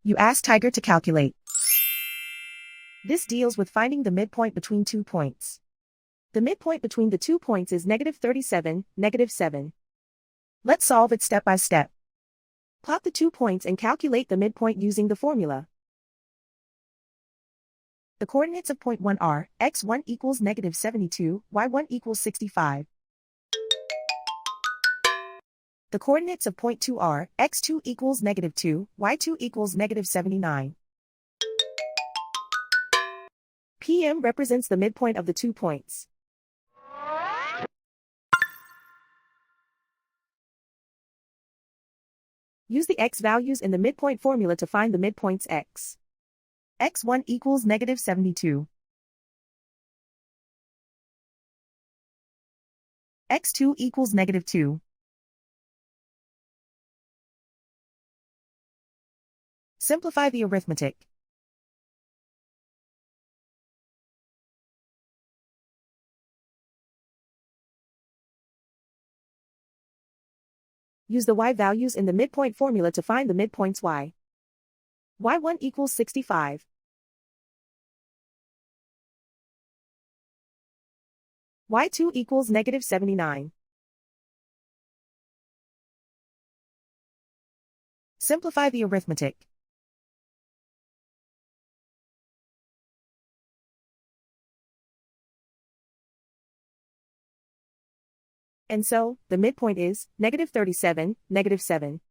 You ask Tiger to calculate. This deals with finding the midpoint between 2 points. The midpoint between the 2 points is -37, -7. Let's solve it step by step. Plot the 2 points and calculate the midpoint using the formula. The coordinates of point 1 are, x1 equals -72, y1 equals 65. The coordinates of point 2 are, x2 equals -2, y2 equals -79. PM represents the midpoint of the 2 points. Use the x values in the midpoint formula to find the midpoints x. x1 equals -72. x2 equals -2. Simplify the arithmetic. Use the y values in the midpoint formula to find the midpoints y. y1 equals 65. y2 equals -79. Simplify the arithmetic. And so, the midpoint is -37, -7.